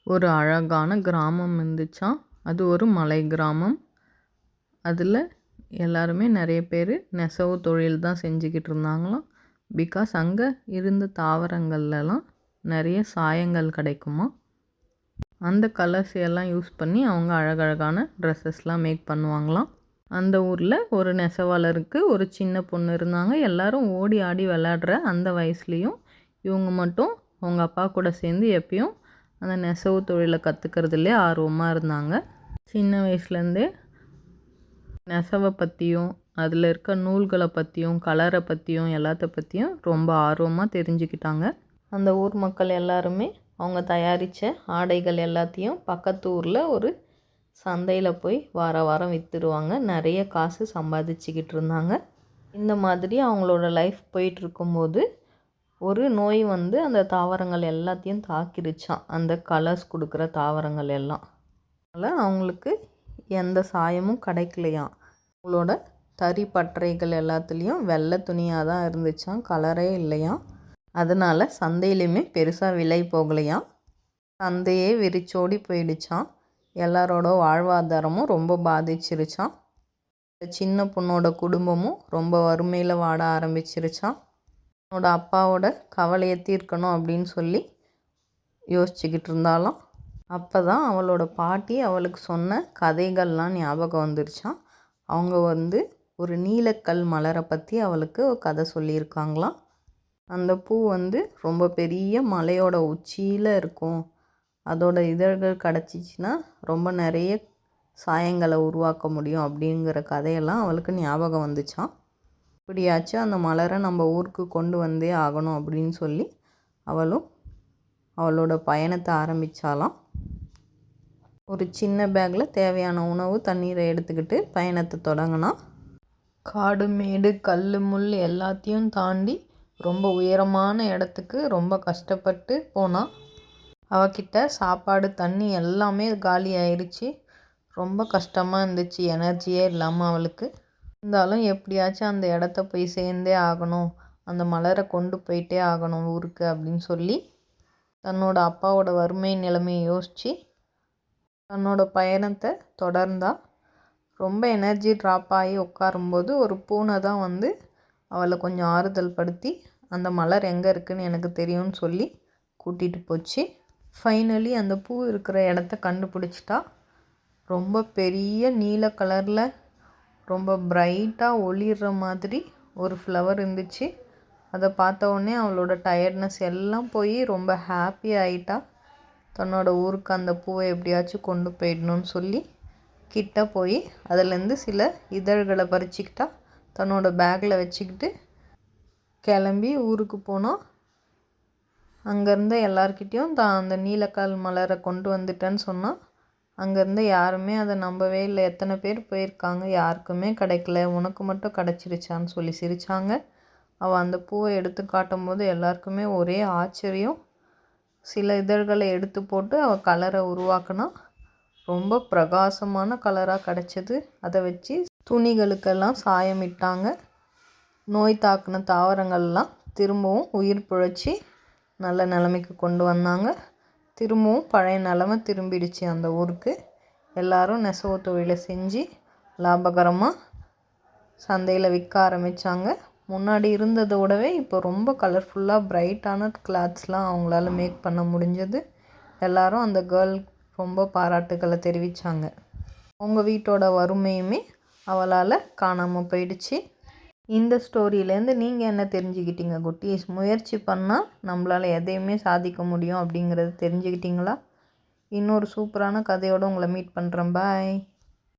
ஒரு அழகான கிராமம் இருந்துச்சாம். அது ஒரு மலை கிராமம். அதில் எல்லாருமே நிறைய பேர் நெசவு தொழில் தான் செஞ்சுக்கிட்டு இருந்தாங்களாம். பிகாஸ் அங்கே இருந்த தாவரங்கள்லாம் நிறைய சாயங்கள் கிடைக்குமா. அந்த கலர்ஸ் எல்லாம் யூஸ் பண்ணி அவங்க அழகழகான ட்ரெஸ்ஸஸ்லாம் மேக் பண்ணுவாங்களாம். அந்த ஊரில் ஒரு நெசவாளருக்கு ஒரு சின்ன பொண்ணு இருந்தாங்க. எல்லாரும் ஓடி ஆடி விளையாடுற அந்த வயசுலேயும் இவங்க மட்டும் அவங்க அப்பா கூட சேர்ந்து எப்பயும் அந்த நெசவு தொழிலை கற்றுக்கிறதுலே ஆர்வமாக இருந்தாங்க. சின்ன வயசுலேருந்தே நெசவை பற்றியும் அதில் இருக்க நூல்களை பற்றியும் கலரை பற்றியும் எல்லாத்த பற்றியும் ரொம்ப ஆர்வமாக தெரிஞ்சுக்கிட்டாங்க. அந்த ஊர் மக்கள் எல்லாருமே அவங்க தயாரித்த ஆடைகள் எல்லாத்தையும் பக்கத்து ஊரில் ஒரு சந்தையில் போய் வார வாரம் விற்றுடுவாங்க. நிறைய காசு சம்பாதிச்சுக்கிட்டு இருந்தாங்க. இந்த மாதிரி அவங்களோட லைஃப் போயிட்டுருக்கும்போது ஒரு நோய் வந்து அந்த தாவரங்கள் எல்லாத்தையும் தாக்கிருச்சான். அந்த கலர்ஸ் கொடுக்குற தாவரங்கள் எல்லாம். அதனால் அவங்களுக்கு எந்த சாயமும் கிடைக்கலையாம். அவங்களோட தறி பட்டறைகள் எல்லாத்துலேயும் வெள்ளை துணியாக தான் இருந்துச்சான், கலரே இல்லையாம். அதனால் சந்தையிலையுமே பெருசாக விலை போகலையாம். சந்தையே விரிச்சோடி போயிடுச்சான். எல்லாரோட வாழ்வாதாரமும் ரொம்ப பாதிச்சிருச்சான். சின்ன பொண்ணோட குடும்பமும் ரொம்ப வறுமையில் வாட ஆரம்பிச்சிருச்சான். அவனோட அப்பாவோட கவலையை தீர்க்கணும் அப்படின்னு சொல்லி யோசிச்சுக்கிட்டு இருந்தாலும் அப்போ தான் அவளோட பாட்டி அவளுக்கு சொன்ன கதைகள்லாம் ஞாபகம் வந்துருச்சான். அவங்க வந்து ஒரு நீலக்கல் மலரை பற்றி அவளுக்கு ஒரு கதை சொல்லியிருக்காங்களாம். அந்த பூ வந்து ரொம்ப பெரிய மலையோட உச்சியில் இருக்கும். அதோட இதழ்கள் கிடச்சிச்சின்னா ரொம்ப நிறைய சாயங்களை உருவாக்க முடியும் அப்படிங்கிற கதையெல்லாம் அவளுக்கு ஞாபகம் வந்துச்சான். இப்படியாச்சும் அந்த மலரை நம்ம ஊருக்கு கொண்டு வந்தே ஆகணும் அப்படின்னு சொல்லி அவளும் அவளோட பயணத்தை ஆரம்பித்தாலாம். ஒரு சின்ன பேக்கில் தேவையான உணவு தண்ணீரை எடுத்துக்கிட்டு பயணத்தை தொடங்கினா. காடு மேடு கல் முள் எல்லாத்தையும் தாண்டி ரொம்ப உயரமான இடத்துக்கு ரொம்ப கஷ்டப்பட்டு போனான். அவகிட்ட சாப்பாடு தண்ணி எல்லாமே காலி ஆயிடுச்சு. ரொம்ப கஷ்டமாக இருந்துச்சு, எனர்ஜியே இல்லாமல் அவளுக்கு. இருந்தாலும் எப்படியாச்சும் அந்த இடத்த போய் சேர்ந்தே ஆகணும், அந்த மலரை கொண்டு போயிட்டே ஆகணும் ஊருக்கு அப்படின்னு சொல்லி தன்னோட அப்பாவோட வறுமை நிலைமையை யோசித்து தன்னோட பயணத்தை தொடர்ந்தா. ரொம்ப எனர்ஜி ட்ராப் ஆகி உட்காரும்போது ஒரு பூனை தான் வந்து அவளை கொஞ்சம் ஆறுதல் படுத்தி அந்த மலர் எங்கே இருக்குதுன்னு எனக்கு தெரியும்னு சொல்லி கூட்டிகிட்டு போச்சு. ஃபைனலி அந்த பூ இருக்கிற இடத்த கண்டுபிடிச்சிட்டா. ரொம்ப பெரிய நீல கலரில் ரொம்ப பிரைட்டாக ஒளிர்ற மாதிரி ஒரு ஃப்ளவர் இருந்துச்சு. அதை பார்த்த உடனே அவளோட டயர்ட்னஸ் எல்லாம் போய் ரொம்ப ஹாப்பி ஆகிட்டா. தன்னோட ஊருக்கு அந்த பூவை எப்படியாச்சும் கொண்டு போயிடணும்னு சொல்லி கிட்ட போய் அதிலேருந்து சில இதழ்களை பறிச்சுக்கிட்டா. தன்னோட பேக்கில் வச்சுக்கிட்டு கிளம்பி ஊருக்கு போனோம். அங்கேருந்து எல்லார்கிட்டேயும் தான் அந்த நீலக்கல் மலரை கொண்டு வந்துட்டேன்னு சொன்னான். அங்கேருந்து யாருமே அதை நம்பவே இல்லை. எத்தனை பேர் போயிருக்காங்க, யாருக்குமே கிடைக்கல, உனக்கு மட்டும் கிடச்சிருச்சான்னு சொல்லி சிரித்தாங்க. அவள் அந்த பூவை எடுத்து காட்டும் போது எல்லாருக்குமே ஒரே ஆச்சரியம். சில இதழ்களை எடுத்து போட்டு அவள் கலரை உருவாக்கினா. ரொம்ப பிரகாசமான கலராக கிடச்சிது. அதை வச்சு துணிகளுக்கெல்லாம் சாயமிட்டாங்க. நோய் தாக்கின தாவரங்கள்லாம் திரும்பவும் உயிர் பிழைச்சி நல்ல நிலைமைக்கு கொண்டு வந்தாங்க. திரும்பவும் பழைய நிலமை திரும்பிடுச்சு அந்த ஊருக்கு. எல்லோரும் நெசவு தொழிலை செஞ்சு லாபகரமாக சந்தையில் விற்க ஆரம்பித்தாங்க. முன்னாடி இருந்ததை விடவே இப்போ ரொம்ப கலர்ஃபுல்லாக பிரைட்டான கிளாத்ஸ்லாம் அவங்களால மேக் பண்ண முடிஞ்சது. எல்லோரும் அந்த கேர்ள் ரொம்ப பாராட்டுக்களை தெரிவித்தாங்க. அவங்க வீட்டோட வறுமையுமே அவளால் காணாமல் போயிடுச்சு. இந்த ஸ்டோரியிலேருந்து நீங்கள் என்ன தெரிஞ்சுக்கிட்டீங்க குட்டீஸ்? முயற்சி பண்ணால் நம்மளால் எதையுமே சாதிக்க முடியும் அப்படிங்கிறது தெரிஞ்சுக்கிட்டீங்களா? இன்னொரு சூப்பரான கதையோடு உங்களை மீட் பண்ணுறேன். பாய்.